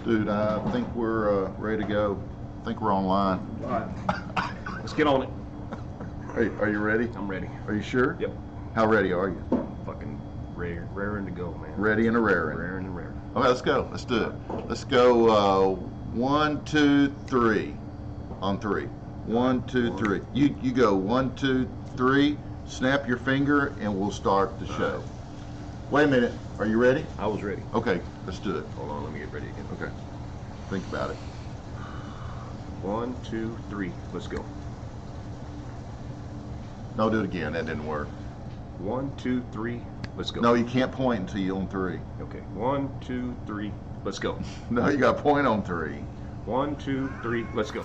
Dude, I think we're ready to go. I think we're online. All right. Let's get on it. Are you ready? I'm ready. Are you sure? Yep. How ready are you? Fucking raring to go, man. Ready and a raring. Raring and raring. Okay, let's go. Let's do it. Let's go 1, 2, 3 on 3. 1, 2, 3. You go 1, 2, 3. Snap your finger and we'll start the show. Wait a minute. Are you ready? I was ready. Okay, let's do it. Hold on, let me get ready again. Okay. Think about it. 1, 2, 3. Let's go. No, do it again. That didn't work. 1, 2, 3. Let's go. No, you can't point until you're on 3. Okay. 1, 2, 3. Let's go. No, you got to point on 3. 1, 2, 3. Let's go.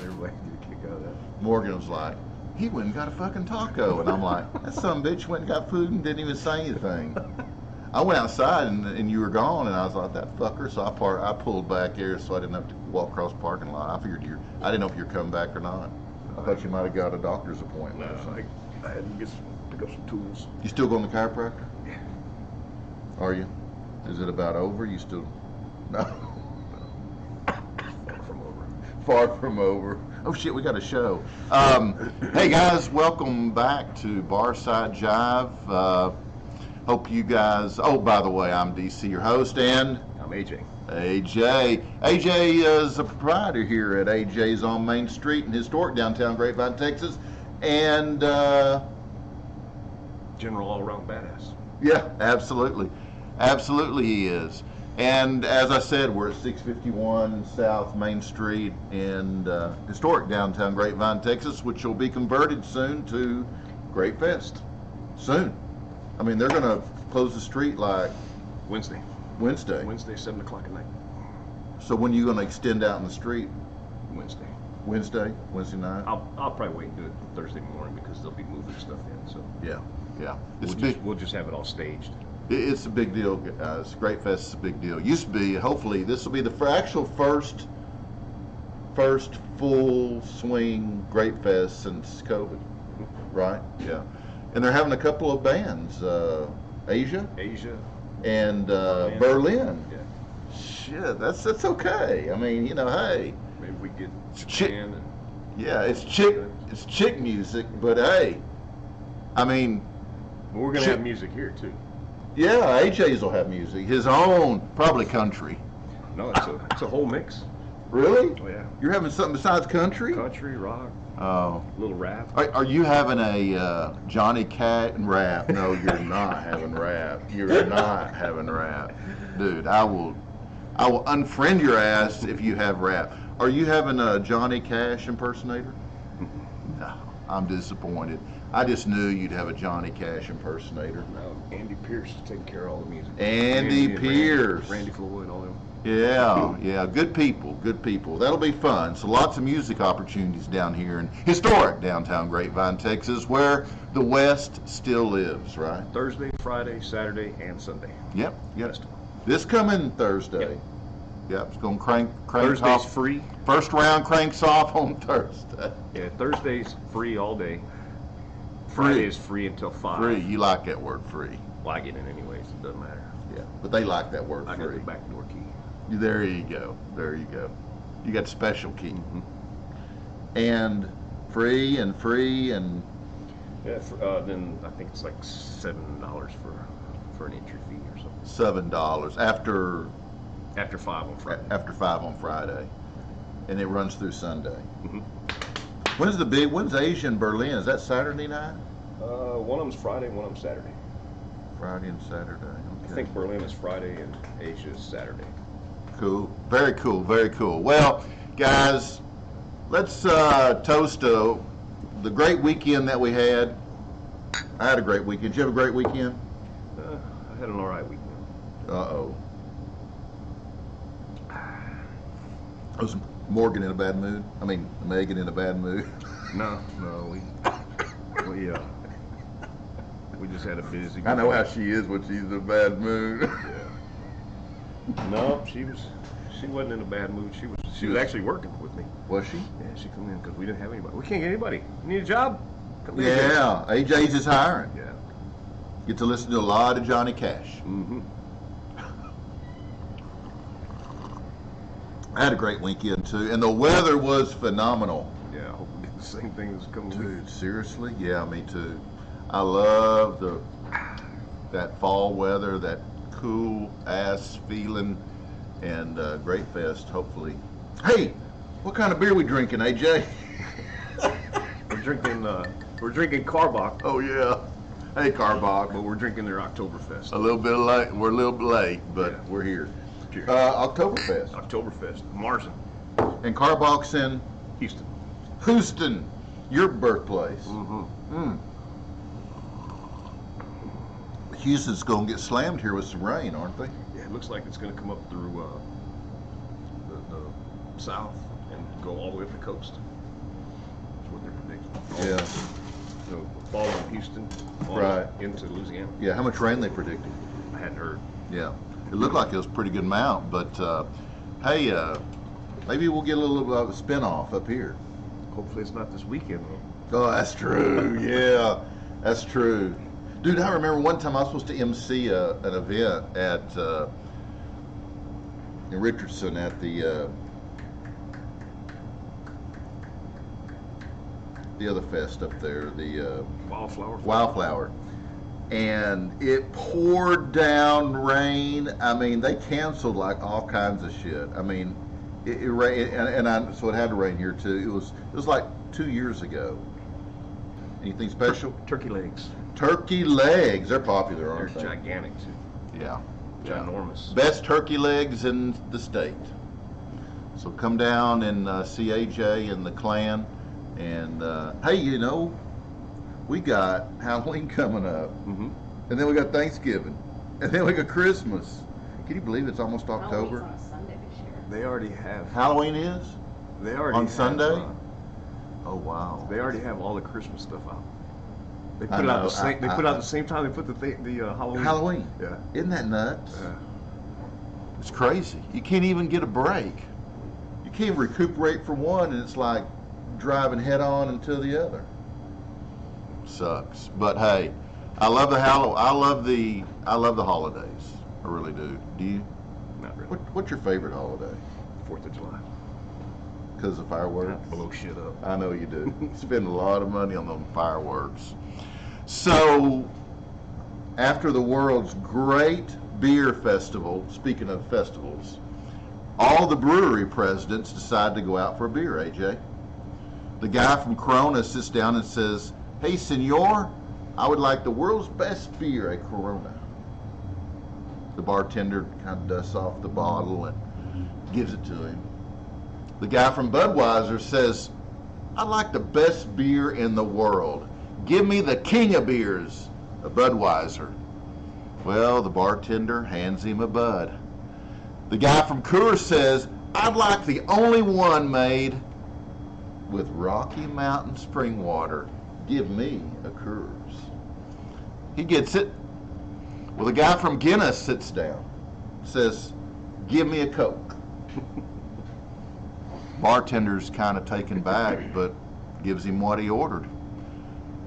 Everybody get a kick out of that. Morgan was like, he went and got a fucking taco. And I'm like, that son of a bitch went and got food and didn't even say anything. I went outside and you were gone, and I was like, that fucker. So I pulled back here so I didn't have to walk across the parking lot. I figured I didn't know if you were coming back or not. I thought you might have got a doctor's appointment or something. I had to pick up some tools. You still going to the chiropractor? Yeah. Are you? Is it about over? You still? No. Far from over. Far from over. Oh shit, we got a show. Hey guys, welcome back to Barside Jive. Hope you guys, oh by the way, I'm DC, your host, and I'm AJ. AJ is a proprietor here at AJ's on Main Street in historic downtown Grapevine, Texas. And General all-around badass. yeah, absolutely. Absolutely he is. And as I said, we're at 651 South Main Street in historic downtown Grapevine, Texas, which will be converted soon to Grape Fest. Soon. I mean, they're going to close the street like Wednesday, 7 o'clock at night. So when are you going to extend out in the street? Wednesday. Wednesday night? I'll probably wait and do it Thursday morning because they'll be moving stuff in. So Yeah. We'll just have it all staged. It's a big deal, guys. Grape Fest is a big deal. Used to be, hopefully, this will be the actual first full swing Grape Fest since COVID, right? Yeah. And they're having a couple of bands, Asia, and Berlin. Yeah. Shit, that's okay. I mean, you know, hey. Maybe we get Japan and yeah, it's chick music, but hey, I mean, we're gonna have music here too. Yeah, AJ's will have music, his own, probably country. No, it's a whole mix. Really? Oh yeah. You're having something besides country? Country, rock. Oh. Little rap. Are you having a Johnny Cat and rap? No, you're not having rap. You're not having rap, dude. I will unfriend your ass if you have rap. Are you having a Johnny Cash impersonator? No, I'm disappointed. I just knew you'd have a Johnny Cash impersonator. No, Andy Pierce is taking care of all the music. Andy Pierce. Randy Floyd, all them. Yeah, good people. That'll be fun. So lots of music opportunities down here in historic downtown Grapevine, Texas, where the West still lives, right? Thursday, Friday, Saturday, and Sunday. Yep. This coming Thursday. Yep, it's going to crank Thursday's off. Free. First round cranks off on Thursday. Yeah, Thursday's free all day. Free. Friday is free until 5. Free. You like that word, free. Well, I get in anyways. It doesn't matter. Yeah, but they like that word, I free. got the back door key. There you go. You got the special key. Mm-hmm. And free and Yeah, then I think it's like $7 for an entry fee or something. $7 After 5 on Friday. After 5 on Friday, and it runs through Sunday. Mm-hmm. When's Asia in Berlin? Is that Saturday night? One of them's Friday, one of them's Saturday. Friday and Saturday. Okay. I think Berlin is Friday and Asia is Saturday. Cool. Very cool. Well, guys, let's toast the great weekend that we had. I had a great weekend. Did you have a great weekend? I had an all right weekend. Uh-oh. Was Morgan in a bad mood? I mean, Megan in a bad mood? No, we just had a busy. I know how she is when she's in a bad mood. Yeah. No, she wasn't in a bad mood. She was actually working with me. Was she? Yeah, she come in because we didn't have anybody. We can't get anybody. You need a job? Come in. Yeah, AJ's is hiring. Yeah. Get to listen to a lot of Johnny Cash. Mm-hmm. I had a great weekend too, and the weather was phenomenal. Yeah, I hope we get the same thing this coming week. Dude, seriously? Yeah, me too. I love that fall weather, that cool ass feeling, and great fest. Hopefully. Hey, what kind of beer we drinking, AJ? We're drinking Carbach, Oh yeah. Hey, Carbach. but we're drinking their Oktoberfest. A little bit late. We're a little bit late, but Yeah. we're here. Cheers. Oktoberfest. Oktoberfest, Marzen, And Carbach's in Houston. Houston, your birthplace. Mm-hmm. Houston's gonna get slammed here with some rain, aren't they? Yeah, it looks like it's going to come up through the south and go all the way up the coast. That's what they're predicting. Yeah. So following Houston on Right. into Louisiana. Yeah. How much rain they predicted? I hadn't heard. Yeah. It looked like it was a pretty good amount, but hey, maybe we'll get a little of a spin-off up here. Hopefully it's not this weekend though. Oh, that's true. Yeah, that's true. Dude, I remember one time I was supposed to MC an event at in Richardson at the other fest up there, the Wildflower, and it poured down rain. I mean, they canceled like all kinds of shit. I mean, it rained, so it had to rain here too. It was like 2 years ago. Anything special? Turkey legs. Turkey legs. They're popular, They're aren't they? gigantic too. Yeah. Ginormous. Best turkey legs in the state. So come down and see AJ and the clan. And hey, you know, we got Halloween coming up, Mm-hmm. and then we got Thanksgiving, and then we got Christmas. Can you believe it's almost October? Halloween's on a Sunday this year. They already have. Halloween is They already on have, Sunday. Oh wow! They already have all the Christmas stuff out. They I put it out know, the same. They I- put it out I- the same time they put the Halloween. Halloween. Yeah. Isn't that nuts? Yeah. It's crazy. You can't even get a break. You can't recuperate for one, and it's like driving head on into the other. Sucks. But hey, I love the I love the holidays. I really do. Do you? Not really. What's your favorite holiday? 4th of July. Because of fireworks? Blow shit up. I know you do. You spend a lot of money on them fireworks. So, after the world's great beer festival, speaking of festivals, all the brewery presidents decide to go out for a beer, AJ. The guy from Corona sits down and says, "Hey, senor, I would like the world's best beer, a Corona." The bartender kind of dusts off the bottle and gives it to him. The guy from Budweiser says, "I'd like the best beer in the world. Give me the king of beers, a Budweiser." Well, the bartender hands him a Bud. The guy from Coors says, "I'd like the only one made with Rocky Mountain spring water. Give me a Coors." He gets it. Well, the guy from Guinness sits down, says, "Give me a Coke." Bartender's kind of taken back, but gives him what he ordered.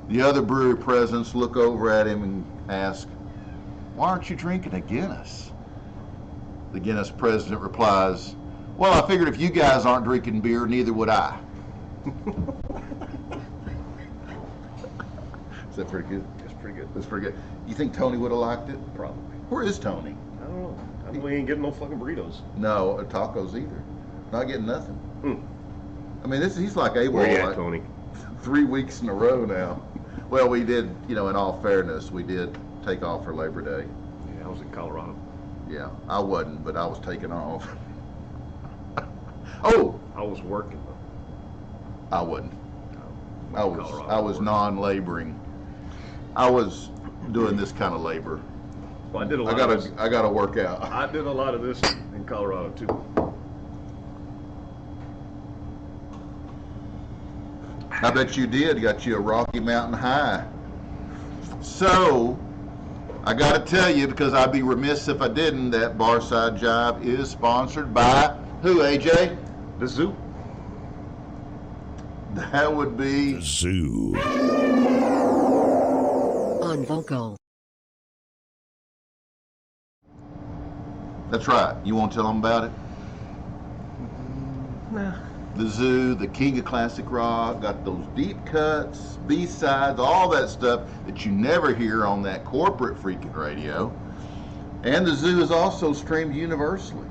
The other brewery presidents look over at him and ask, "Why aren't you drinking a Guinness?" The Guinness president replies, "Well, I figured if you guys aren't drinking beer, neither would I." Is that pretty good? That's pretty good. That's pretty good. You think Tony would have liked it? Probably. Where is Tony? I don't know. I know we ain't getting no fucking burritos. No, tacos either. Not getting nothing. Hmm. I mean, he's like able Where you at, like Tony? 3 weeks in a row now. Well, we did, in all fairness, we did take off for Labor Day. Yeah, I was in Colorado. Yeah, I wasn't, but I was taking off. Oh, I was working though. I wasn't. No, I not was Colorado, I was working. non-laboring. I was doing this kind of labor. Well, I did a lot I of this. gotta work out. I did a lot of this in Colorado too. I bet you did. Got you a Rocky Mountain High. So, I got to tell you, because I'd be remiss if I didn't, that Barside Jive is sponsored by who, AJ? The zoo. That would be... The zoo. On vocal. That's right. You want to tell them about it? Nah. The zoo, the king of classic rock, got those deep cuts, B-sides, all that stuff that you never hear on that corporate freaking radio. And the zoo is also streamed universally,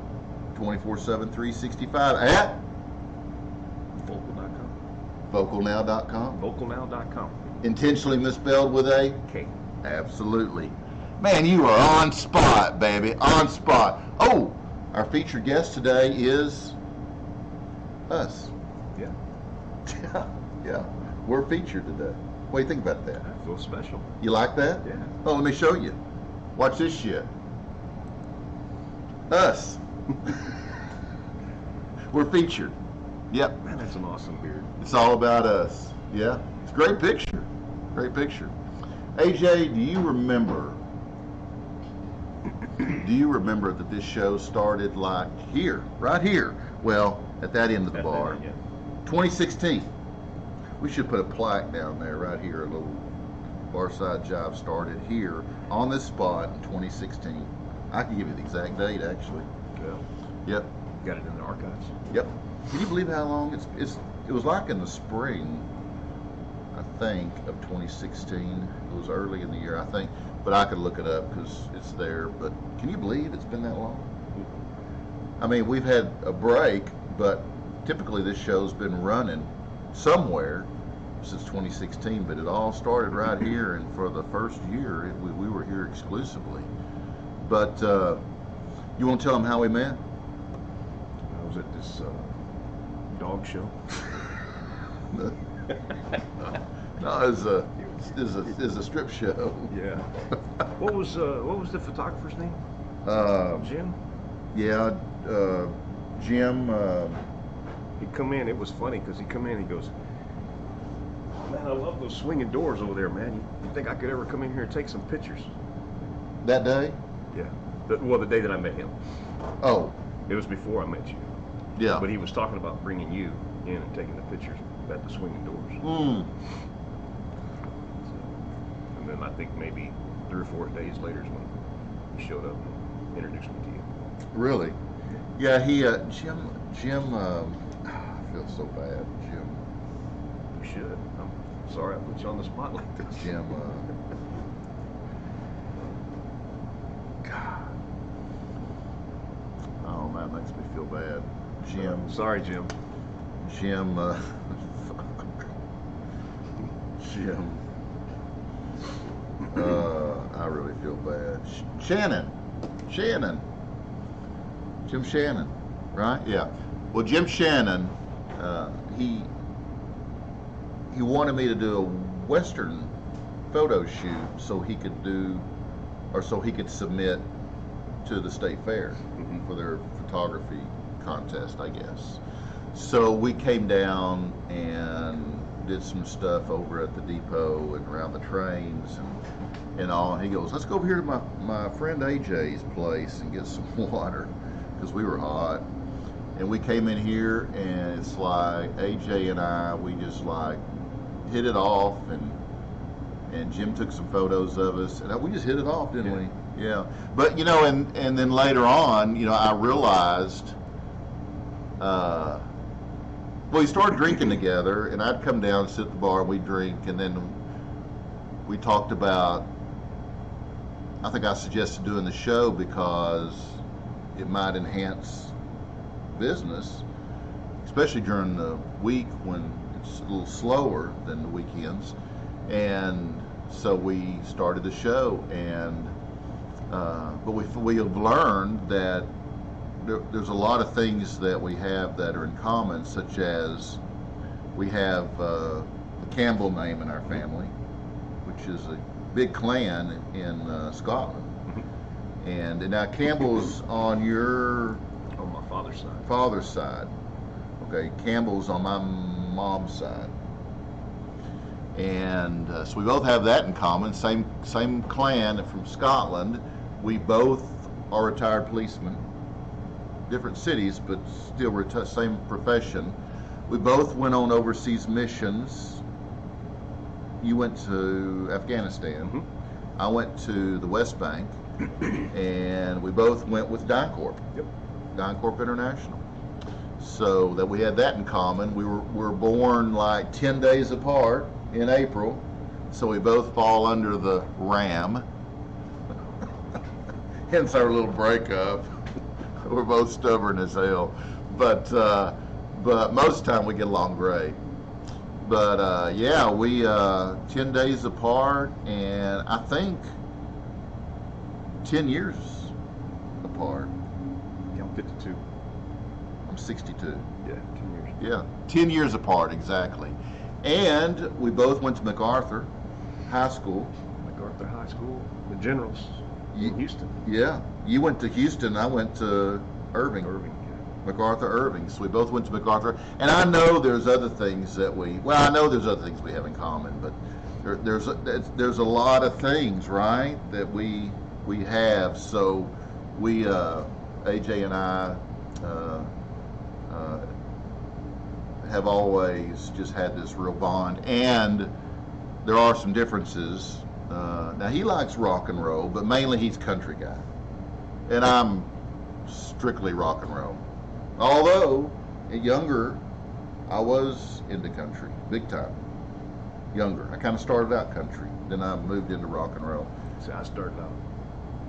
24/7, 365 at Vocal.com. vocalnow.com. Vocalnow.com. Intentionally misspelled with a K. Absolutely. Man, you are on spot, baby. On spot. Oh, our featured guest today is us. Yeah. Yeah. We're featured today. What do you think about that? I feel special. You like that? Yeah. Oh, let me show you. Watch this shit. Us. We're featured. Yep. Man, that's an awesome beard. It's all about us. Yeah. It's a great picture. Great picture. AJ, do you remember that this show started like here, right here? Well, at that end of the bar. Yeah. 2016. We should put a plaque down there right here. A little Barside Jive started here on this spot in 2016. I can give you the exact date actually. Yeah. Yep. Got it in the archives. Yep. Can you believe how long it was like in the spring, I think, of 2016. It was early in the year, I think, but I could look it up because it's there. But can you believe it's been that long? I mean, we've had a break, but typically this show's been running somewhere since 2016, but it all started right here, and for the first year, we were here exclusively. But you want to tell them how we met? I was at this dog show. No, it's a strip show. Yeah. What was the photographer's name? Jim. Yeah, Jim. He come in. It was funny because he come in. He goes, "Man, I love those swinging doors over there, man. You think I could ever come in here and take some pictures?" That day? Yeah. The day that I met him. Oh, It was before I met you. yeah. But he was talking about bringing you in and taking the pictures at the swinging doors. Mm. And then I think maybe 3 or 4 days later is when he showed up and introduced me to you. Really? Yeah, he, Jim, I feel so bad, Jim. You should. I'm sorry I put you on the spot like this. Jim, God. Oh, man, makes me feel bad. Jim, Sorry, Jim. Jim, Jim. I really feel bad. Shannon. Jim Shannon, right? Yeah. Well, Jim Shannon, he wanted me to do a Western photo shoot so he could submit to the state fair for their photography contest, I guess. So we came down and did some stuff over at the depot and around the trains and all. And he goes, "Let's go over here to my friend AJ's place and get some water," because we were hot. And we came in here, and it's like AJ and I, we just like hit it off, and Jim took some photos of us, and we just hit it off, didn't we? Yeah. But you know, and then later on, you know, I realized, well, we started drinking together, and I'd come down and sit at the bar and we'd drink, and then we talked about, I think I suggested doing the show because it might enhance business, especially during the week when it's a little slower than the weekends. And so we started the show, and but we have learned that there's a lot of things that we have that are in common, such as we have the Campbell name in our family, which is a big clan in Scotland. And now Campbell's on your On my father's side. side. Okay, Campbell's on my mom's side. And so we both have that in common. Same clan from Scotland. We both are retired policemen. Different cities, but still same profession. We both went on overseas missions. You went to Afghanistan. Mm-hmm. I went to the West Bank, and we both went with DynCorp. Yep. DynCorp International. So that we had that in common. We were born like 10 days apart in April, so we both fall under the RAM. Hence our little breakup. We're both stubborn as hell, but most of the time we get along great. But yeah, we 10 days apart, and I think 10 years apart. Yeah, I'm 52. I'm 62. Yeah, 10 years. Yeah, 10 years apart exactly. And we both went to MacArthur High School. MacArthur High School, the Generals in Houston. Yeah, you went to Houston. I went to Irving. Irving, yeah. MacArthur Irving. So we both went to MacArthur. And I know there's other things that I know there's other things we have in common, but there's a lot of things, right, that we have. So we, AJ and I, have always just had this real bond, and there are some differences. Now he likes rock and roll, but mainly he's a country guy, and I'm strictly rock and roll. Although younger, I was into country big time. Younger, I kind of started out country, then I moved into rock and roll. See, I started out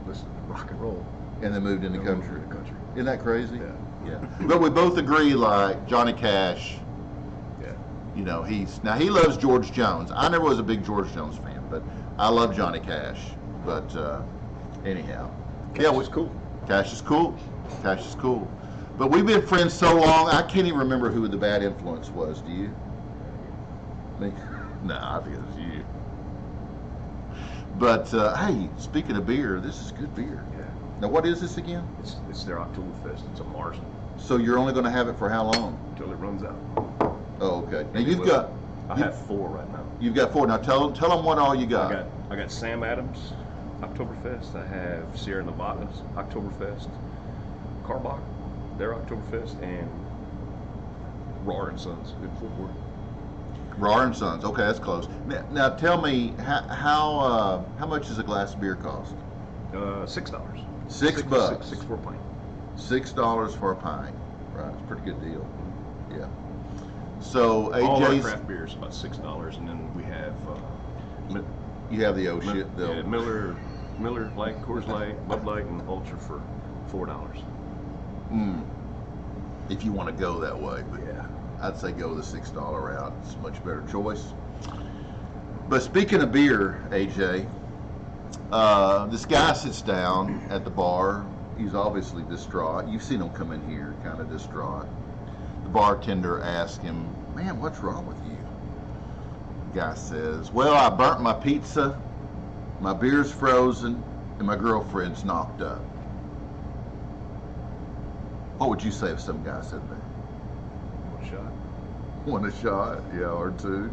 listening to rock and roll, and then moved into country. Isn't that crazy? Yeah. Yeah. But we both agree, like Johnny Cash. Yeah. You know, he loves George Jones. I never was a big George Jones fan, but I love Johnny Cash. But anyhow, Cash is cool. Cash is cool. Cash is cool. But we've been friends so long, I can't even remember who the bad influence was. Do you? Me? No, I think it was you. But hey, speaking of beer, this is good beer. Yeah. Now, what is this again? It's their Oktoberfest. It's a Mars So you're only going to have it for how long? until it runs out. Oh, okay. Now I have 4 right now. You've got 4. Now tell them what all you got. I got Sam Adams Oktoberfest. I have Sierra Nevada's Oktoberfest, Karbach, their Oktoberfest, and Rar and Sons in Fort Worth. Rar and Sons. Okay, that's close. Now tell me how much does a glass of beer cost? $6. $6. Six for a pint. $6 for a pint. Right, it's a pretty good deal. Yeah. So All our AJ's. craft beer is about $6, and then we have You have the old shit. yeah, Miller Lite, Coors Light, Bud Light, and Ultra for $4. If you want to go that way, but Yeah. I'd say go the $6 route. It's a much better choice. But speaking of beer, AJ, this guy sits down at the bar. He's obviously distraught. You've seen him come in here, kind of distraught. The bartender asks him, "Man, what's wrong with you?" The guy says, "Well, I burnt my pizza, my beer's frozen, and my girlfriend's knocked up." What would you say if some guy said that? One shot. Want a shot? Yeah, or 2.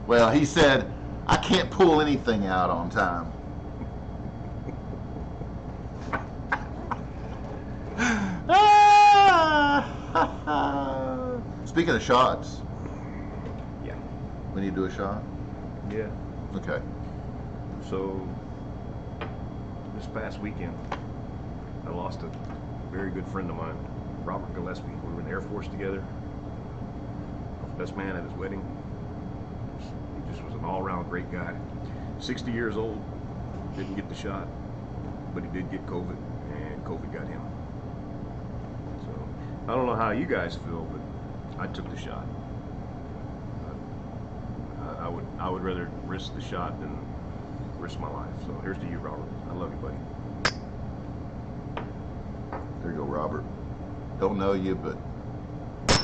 Well, he said, "I can't pull anything out on time." Speaking of shots, Yeah. we need to do a shot? Yeah. Okay. So this past weekend, I lost a very good friend of mine, Robert Gillespie. We were in the Air Force together. Best man at his wedding. He just was an all-around great guy. 60 years old, didn't get the shot, but he did get COVID, and COVID got him. So I don't know how you guys feel, but I took the shot. I would rather risk the shot than risk my life. So here's to you, Robert. I love you, buddy. There you go, Robert. Don't know you, but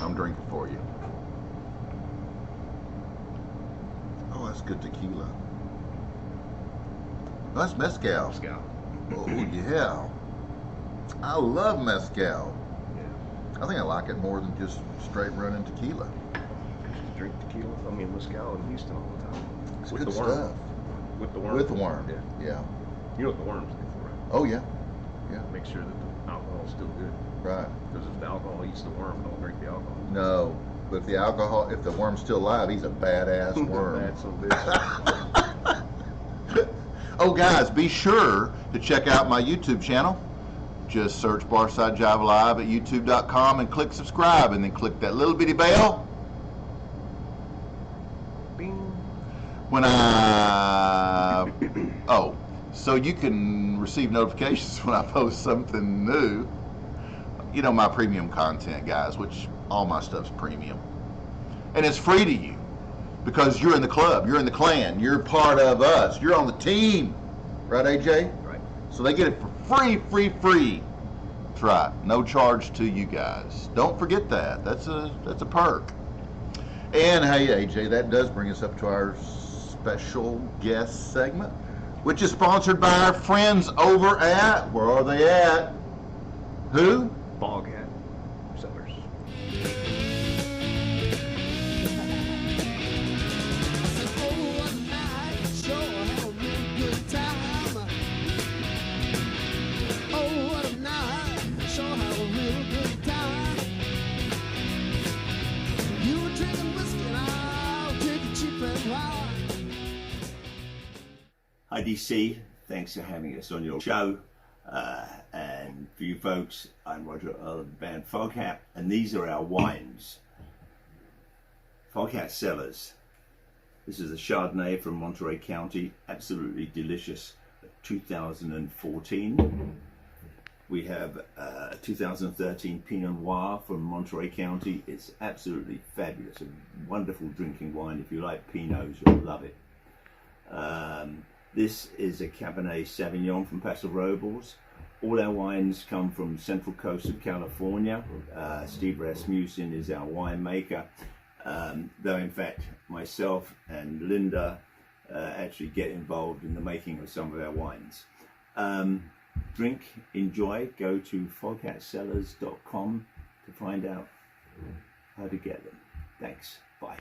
I'm drinking for you. Oh, that's good tequila. That's mezcal. Mezcal. Oh, yeah. I love mezcal. Yeah. I think I like it more than just straight running tequila. Drink tequila. I mean mezcal in Houston all the time. It's with good the worm. stuff. With the worm. With the worm. Yeah. Yeah. You know what the worm's good for, right? Oh yeah. Yeah. Make sure that the alcohol's still good. Right. Because if the alcohol eats the worm, don't drink the alcohol. No, but if the worm's still alive, he's a badass worm. That's some bitch. Oh, guys, be sure to check out my YouTube channel. Just search Barside Jive Live at youtube.com and click subscribe, and then click that little bitty bell. Bing. When I so you can receive notifications when I post something new. You know, my premium content, guys, which all my stuff's premium. And it's free to you because you're in the club, you're in the clan, you're part of us, you're on the team. Right, AJ? Right. So they get it for free. That's right. No charge to you guys. Don't forget that. That's a perk. And hey, AJ, that does bring us up to our special guest segment, which is sponsored by our friends over at, where are they at? Who? Fog hat sellers. Hi DC, thanks for having us on your show. And for you folks, I'm Roger of the band Foghat, and these are our wines. Foghat Cellars. This is a Chardonnay from Monterey County, absolutely delicious. 2014. We have 2013 Pinot Noir from Monterey County. It's absolutely fabulous, a wonderful drinking wine. If you like Pinots, you'll love it. This is a Cabernet Sauvignon from Paso Robles. All our wines come from Central Coast of California. Steve Rasmussen is our winemaker, though in fact myself and Linda actually get involved in the making of some of our wines. Drink, enjoy, go to foghatcellars.com to find out how to get them. Thanks, bye.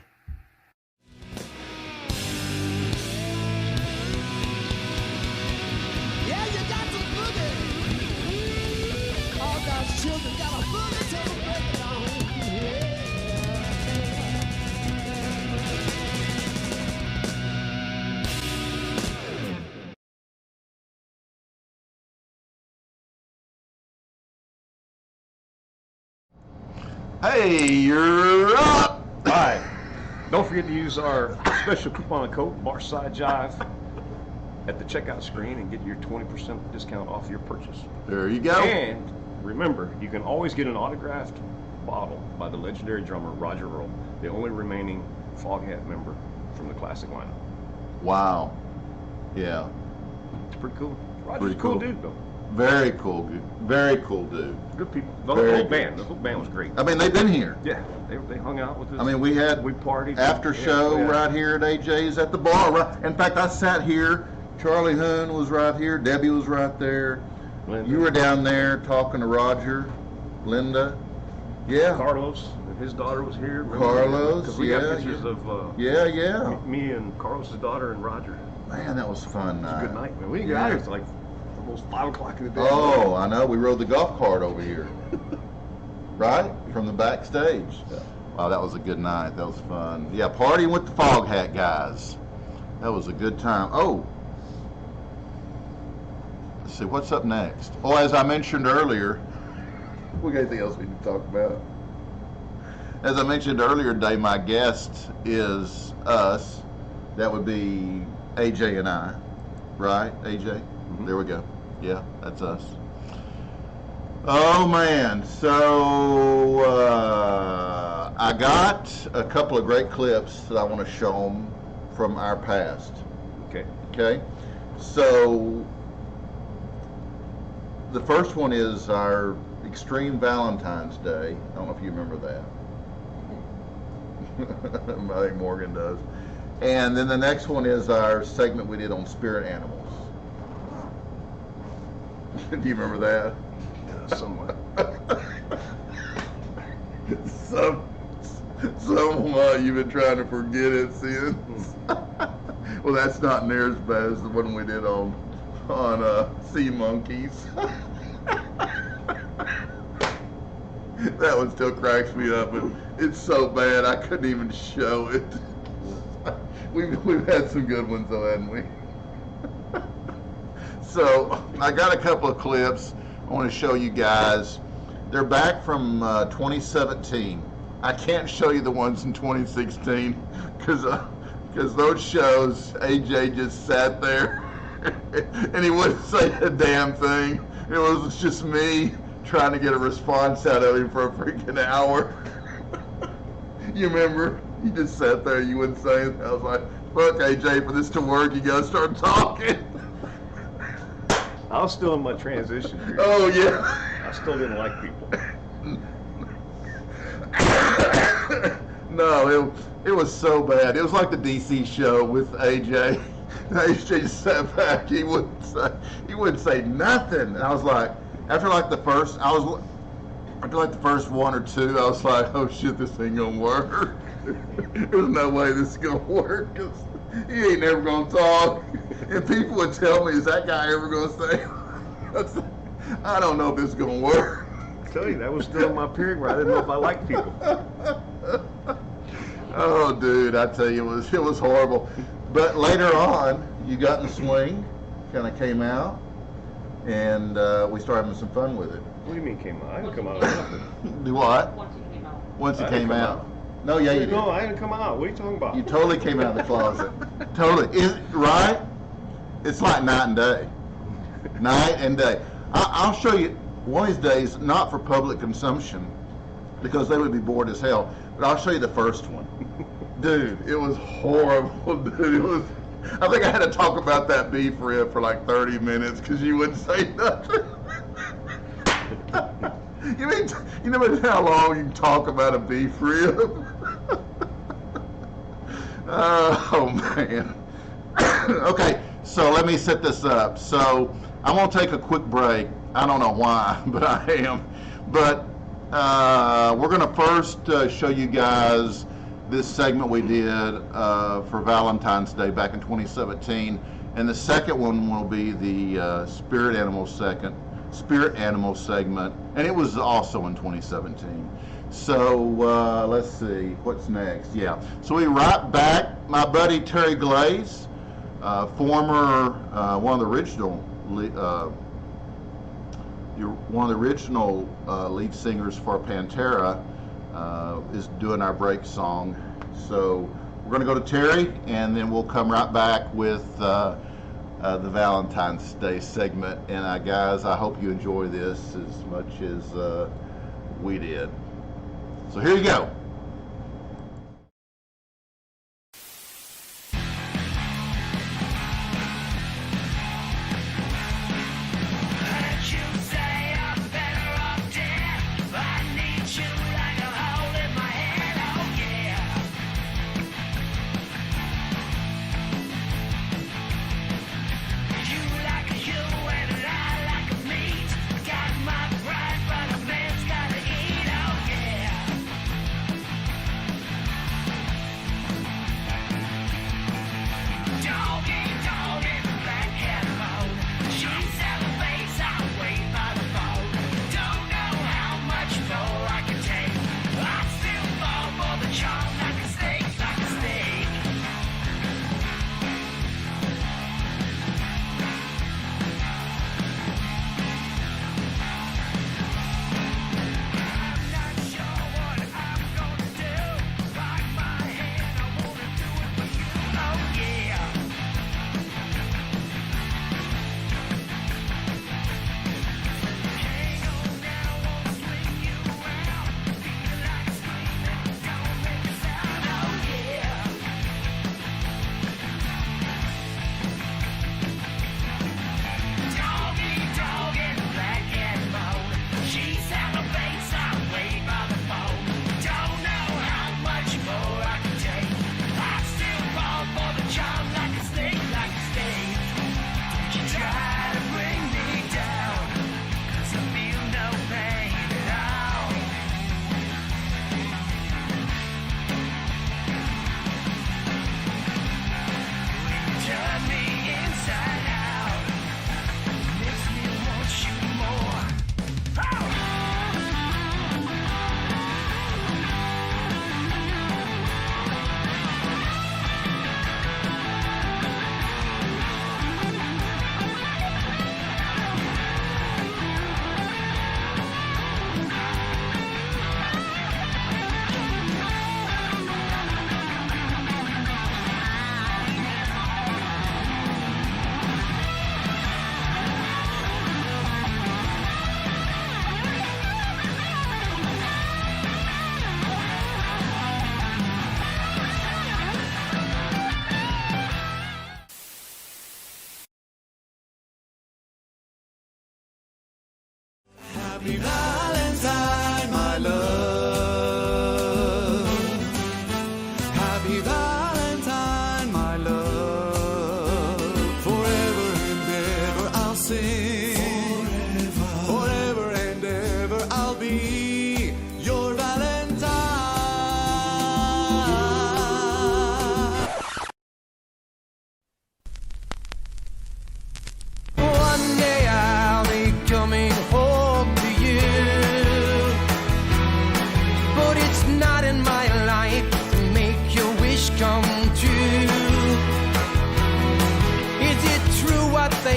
Yeah, you got to boogie. All God's children got a boogie till the break of dawn. Yeah. Hey, you're up. All right. Don't forget to use our special coupon code Barside Jive at the checkout screen and get your 20% discount off your purchase. There you go. And remember, you can always get an autographed bottle by the legendary drummer Roger Earl, the only remaining Foghat member from the classic lineup. Wow. Yeah. It's pretty cool. Roger's Pretty a cool cool. dude, though. Very cool. Very cool dude. Good people. The Very whole good. band. The whole band was great. I mean, they've been here. Yeah, they hung out with us. I mean, we partied after show yeah. right here at AJ's at the bar. Right. In fact, I sat here. Charlie Hoon was right here. Debbie was right there. Linda. You were down there talking to Roger, Linda. Yeah. Carlos and his daughter was here. Carlos, Because we yeah, got pictures yeah. of Yeah. me and Carlos's daughter and Roger. Man, that was a fun night. Good night, man. We didn't get out of here till like almost 5 o'clock in the day. Oh, I know. We rode the golf cart over here. Right? From the backstage. Wow, that was a good night. That was fun. Yeah, partying with the Foghat guys. That was a good time. Oh. Let's see, what's up next? Oh, as I mentioned earlier, we got anything else we need to talk about? As I mentioned earlier today, my guest is us. That would be AJ and I. Right, AJ? Mm-hmm. There we go. Yeah, that's us. Oh man, so I got a couple of great clips that I want to show them from our past. Okay. Okay, so the first one is our Extreme Valentine's Day. I don't know if you remember that. I think Morgan does. And then the next one is our segment we did on spirit animals. Do you remember that? Yeah, somewhat. Somewhat you've been trying to forget it since. Well, that's not near as bad as the one we did on Sea Monkeys. That one still cracks me up, and it's so bad I couldn't even show it. We've had some good ones though, haven't we? So I got a couple of clips I want to show you guys. They're back from 2017. I can't show you the ones in 2016 because those shows, AJ just sat there and he wouldn't say a damn thing. It was just me trying to get a response out of him for a freaking hour. You remember? You just sat there, you wouldn't say anything. I was like, look, AJ, for this to work, you gotta start talking. I was still in my transition period. Oh, yeah. I still didn't like people. No, it was so bad. It was like the DC show with AJ. AJ just sat back. He wouldn't say nothing. And I was like, after like the first one or two, I was like, oh shit, this ain't gonna work. There's no way this is gonna work, 'cause he ain't never gonna talk. And people would tell me, is that guy ever gonna say? I don't know if this is gonna work. I tell you, that was still in my period where I didn't know if I liked people. Oh, dude, I tell you, it was horrible. But later on, you got in the swing, kind of came out, and we started having some fun with it. What do you mean came out? I didn't come out of nothing. Do what? Once he came out. Once it I didn't came come out. out. No, yeah, you did. No, I didn't come out. What are you talking about? You totally came out of the closet. Totally. Right? It's like night and day. Night and day. I'll show you one of these days, not for public consumption, because they would be bored as hell, but I'll show you the first one. Dude, it was horrible, dude. It was. I think I had to talk about that beef rib for like 30 minutes because you wouldn't say nothing. You know how long you can talk about a beef rib? Oh, man. Okay, so let me set this up. So I'm going to take a quick break. I don't know why, but I am. But we're going to first show you guys this segment we did for Valentine's Day back in 2017. And the second one will be the spirit animal segment, and it was also in 2017. So let's see, what's next? Yeah, so we right back. My buddy Terry Glaze, former one of the original lead singers for Pantera, is doing our break song. So we're going to go to Terry, and then we'll come right back with the Valentine's Day segment. And guys, I hope you enjoy this as much as we did. So here you go.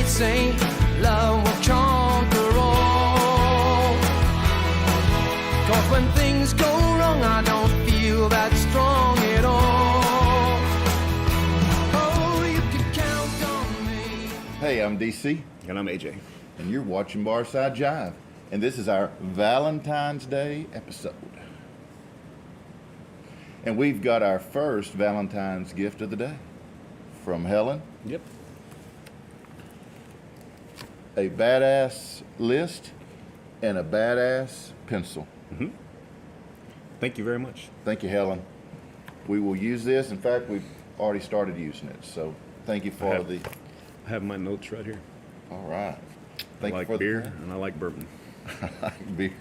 say love will conquer all. 'Cause when things go wrong, I don't feel that strong at all. Oh, you can count on me. Hey, I'm DC, And I'm AJ. and you're watching Barside Jive, and this is our Valentine's Day episode. And we've got our first Valentine's gift of the day from Helen. Yep. A badass list and a badass pencil. Thank you very much. Thank you, Helen. We will use this. In fact, we've already started using it. So thank you for the. I have my notes right here. All right. I Thank like you for beer the. and I like bourbon. I like beer.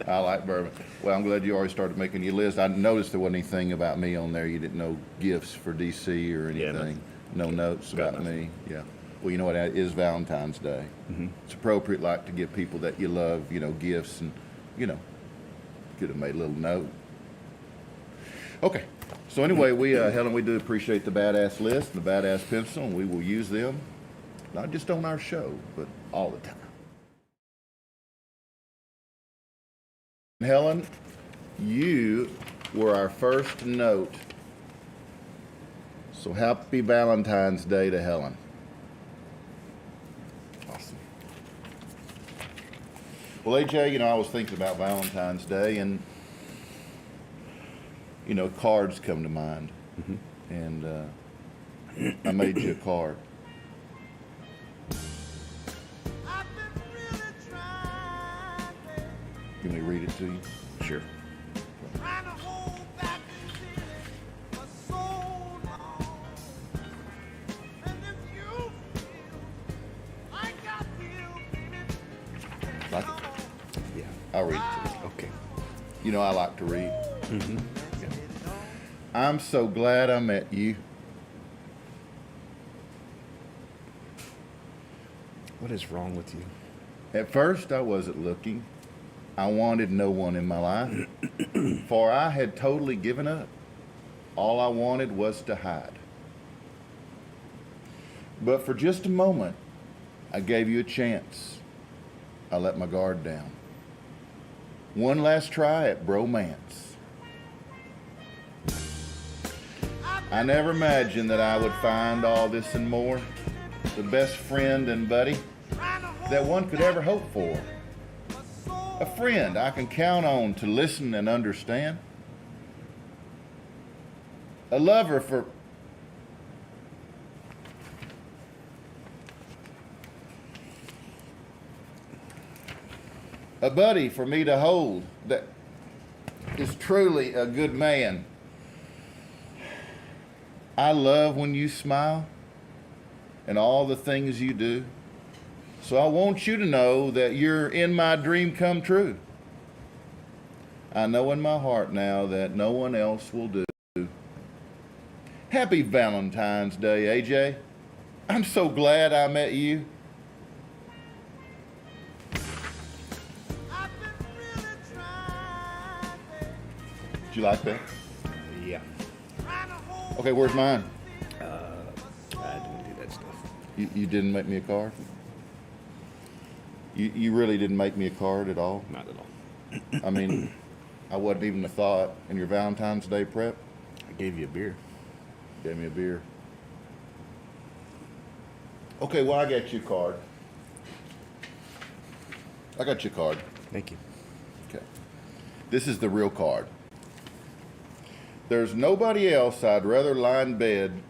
I like bourbon. Well, I'm glad you already started making your list. I noticed there wasn't anything about me on there. You didn't know gifts for DC or Yeah, anything. No notes Got about nothing. me. Yeah. Well, you know what? It is Valentine's Day. It's appropriate, like, to give people that you love, gifts, and could have made a little note. Okay. So anyway, we Helen, we do appreciate the badass list and the badass pencil, and we will use them not just on our show, but all the time. Helen, you were our first note. So happy Valentine's Day to Helen. Awesome. Well, AJ, I was thinking about Valentine's Day, and cards come to mind, and I made you a card. I've been really trying, baby, Can we read it to you? Sure. trying to hold back this feeling for so long. And if you feel like I feel, baby, Like it? Yeah. I'll read it to you. Okay. I like to read. I'm so glad I met you. What is wrong with you? At first, I wasn't looking. I wanted no one in my life, for I had totally given up. All I wanted was to hide. But for just a moment, I gave you a chance. I let my guard down. One last try at bromance. I never imagined that I would find all this and more. The best friend and buddy that one could ever hope for. A friend I can count on to listen and understand. A lover for... A buddy for me to hold that is truly a good man. I love when you smile and all the things you do. So I want you to know that you're in my dream come true. I know in my heart now that no one else will do. Happy Valentine's Day, AJ. I'm so glad I met you. I've been really trying, baby, Did you like that? Yeah. trying to hold Okay, where's mine? I didn't do that stuff. You didn't make me a card? You really didn't make me a card at all? Not at all. I mean, I wasn't even a thought in your Valentine's Day prep. I gave you a beer. Gave me a beer. Okay, well, I got you a card. I got you a card. Thank you. Okay. This is the real card. There's nobody else I'd rather lie in bed